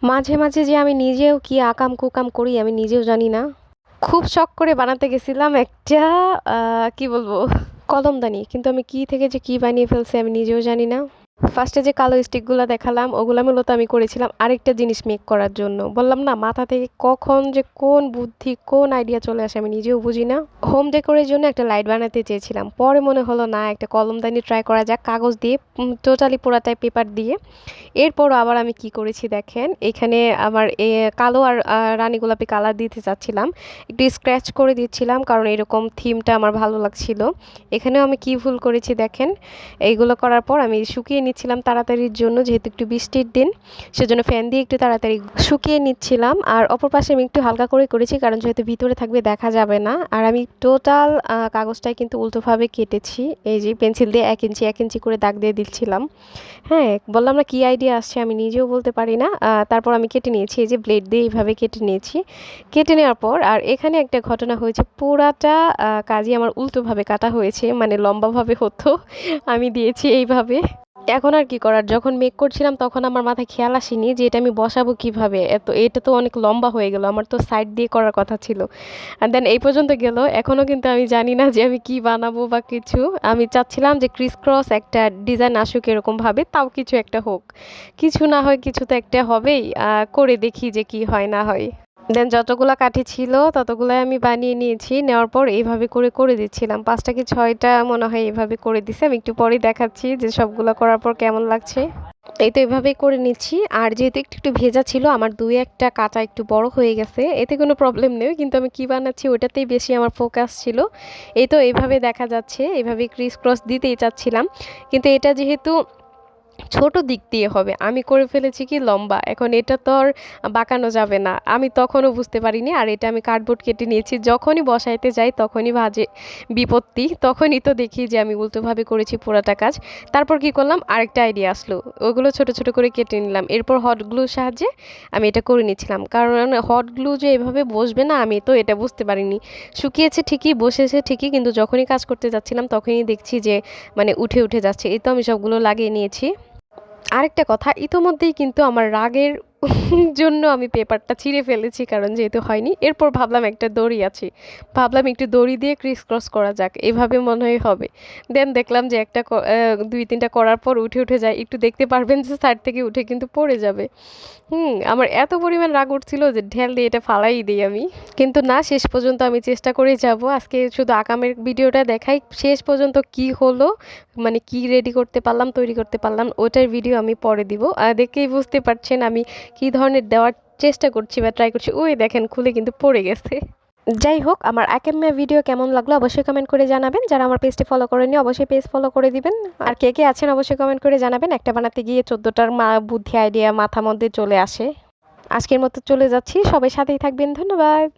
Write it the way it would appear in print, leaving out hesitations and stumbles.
মাঝে মাঝে যে আমি নিজেও কি আকাম কুকাম করি আমি নিজেও জানি না। খুব শখ করে বানাতে গেছিলাম একটা কি বলবো কলমদানি, কিন্তু আমি কি থেকে যে কি বানিয়ে ফেলছি আমি নিজেও জানি না। ফার্স্টে যে কালো স্টিকগুলো দেখালাম ওগুলো মূলত আমি করেছিলাম আরেকটা জিনিস মেক করার জন্য। বললাম না, মাথা থেকে কখন যে কোন বুদ্ধি কোন আইডিয়া চলে আসে আমি নিজেও বুঝি না। হোম ডেকোরের জন্য একটা লাইট বানাতে চেয়েছিলাম, পরে মনে হলো না, একটা কলমদানি ট্রাই করা যাক, কাগজ দিয়ে টোটালি পুরাটাই পেপার দিয়ে। এরপরও আবার আমি কি করেছি দেখেন, এখানে আমার কালো আর রানী গোলাপি কালার দিতে চাচ্ছিলাম, একটু স্ক্র্যাচ করে দিচ্ছিলাম কারণ এরকম থিমটা আমার ভালো লাগছিল। এখানেও আমি কি ভুল করেছি দেখেন, এইগুলো করার পর আমি শুকিয়ে নিচ্ছিলাম তাড়াতাড়ির জন্য, যেহেতু একটু বৃষ্টির দিন সেজন্য ফ্যান দিয়ে একটু তাড়াতাড়ি শুকিয়ে নিচ্ছিলাম। আর অপর পাশে আমি একটু হালকা করে করেছি কারণ যেহেতু ভিতরে থাকবে দেখা যাবে না। আর আমি টোটাল কাগজটাই কিন্তু উল্টোভাবে কেটেছি, এই যে পেন্সিল দিয়ে 1 ইঞ্চি করে দাগ দিয়ে দিচ্ছিলাম। হ্যাঁ, বললাম না কি আইডিয়া আসছে আমি নিজেও বলতে পারি না। তারপর আমি কেটে নিয়েছি, এই যে ব্লেড দিয়ে এইভাবে কেটে নিয়েছি। কেটে নেওয়ার পর আর এখানে একটা ঘটনা হয়েছে, পুরাটা কাজই আমার উল্টোভাবে কাটা হয়েছে, মানে লম্বাভাবে হতো আমি দিয়েছি এইভাবে। এখন আর কি করার, যখন মেক করছিলাম তখন আমার মাথায় খেয়াল আসেনি যে এটা আমি বসাবো কিভাবে, এটা তো অনেক লম্বা হয়ে গেল, আমার তো সাইড দিয়ে করার কথা ছিল। আর দেন এই পর্যন্ত গেল, এখনও কিন্তু আমি জানি না যে আমি কি বানাবো বা কিছু। আমি চাচ্ছিলাম যে ক্রিস ক্রস একটা ডিজাইন আসুক এরকমভাবে, তাও কিছু একটা হোক, কিছু না হয় কিছু তো একটা হবেই। করে দেখি যে কি হয় না হয়। দেন যতগুলা কাঠি ছিল ততগুলাই আমি বানিয়ে নিয়েছি, নেওয়ার পর এইভাবে করে করে দিচ্ছিলাম, 5টা কি 6টা মনে হয় এইভাবে করে দিছি। আমি একটু পরেই দেখাচ্ছি যে সবগুলো করার পর কেমন লাগছে। এই তো এভাবেই করে নিচ্ছি। আর যেহেতু একটু একটু ভেজা ছিল, আমার দুই একটা কাঁচা একটু বড় হয়ে গেছে, এতে কোনো প্রবলেম নেই, কিন্তু আমি কি বানাচ্ছি ওটাতেই বেশি আমার ফোকাস ছিল। এই তো এইভাবে দেখা যাচ্ছে, এইভাবে ক্রিস ক্রস দিতেই চাচ্ছিলাম, কিন্তু এটা যেহেতু ছোট দিক দিয়ে হবে, আমি করে ফেলেছি কি লম্বা, এখন এটা তো আর বাঁকানো যাবে না। আমি তখনও বুঝতে পারিনি, আর এটা আমি কার্ডবোর্ড কেটে নিয়েছি, যখনই বসাইতে যাই তখনই ভাজে বিপত্তি, তখনই তো দেখি যে আমি উল্টোভাবে করেছি পুরাটা কাজ। তারপর কি করলাম, আরেকটা আইডিয়া আসলো, ওগুলো ছোট ছোট করে কেটে নিলাম, এরপর হট গ্লুর সাহায্যে আমি এটা করে নিচ্ছিলাম, কারণ হট গ্লু যে এভাবে বসবে না আমি তো এটা বুঝতে পারিনি। শুকিয়েছে ঠিকই, বসেছে ঠিকই, কিন্তু যখনই কাজ করতে যাচ্ছিলাম তখনই দেখছি যে মানে উঠে উঠে যাচ্ছে। এই তো আমি সবগুলো লাগিয়ে নিয়েছি। আরেকটা কথা, ইতোমধ্যেই কিন্তু আমার রাগের জন্য আমি পেপারটা ছিঁড়ে ফেলেছি, কারণ যেহেতু হয়নি। এরপর ভাবলাম একটা দড়ি আছে, ভাবলাম একটু দড়ি দিয়ে ক্রিস ক্রস করা যাক, এভাবে মনে হয় হবে। দেন দেখলাম যে একটা 2-3টা করার পর উঠে উঠে যায়, একটু দেখতে পারবেন যে সাইড থেকে উঠে কিন্তু পড়ে যাবে। আমার এত পরিমাণ রাগ উঠছিল যে ঢেল দিয়ে এটা ফালাই দিই আমি, কিন্তু না, শেষ পর্যন্ত আমি চেষ্টা করে যাব। আজকে শুধু আকামের ভিডিওটা দেখাই, শেষ পর্যন্ত কি হলো, মানে কি রেডি করতে পারলাম তৈরি করতে পারলাম ওটার ভিডিও আমি পরে দিব। আর দেখেই বুঝতে পারছেন আমি কি ধরনের দেওয়ার চেষ্টা করছি বা ট্রাই করছি। ওই দেখেন খুলে কিন্তু পড়ে গেছে। যাই হোক, আমার আকামের ভিডিও কেমন লাগলো অবশ্যই কমেন্ট করে জানাবেন। যারা আমার পেজটি ফলো করেনি অবশ্যই পেজ ফলো করে দিবেন। আর কে কে আছেন অবশ্যই কমেন্ট করে জানাবেন। একটা বানাতে গিয়ে 14টার বুদ্ধি আইডিয়া মাথা মধ্যে চলে আসে। আজকের মতো চলে যাচ্ছি, সবাই সাথেই থাকবেন, ধন্যবাদ।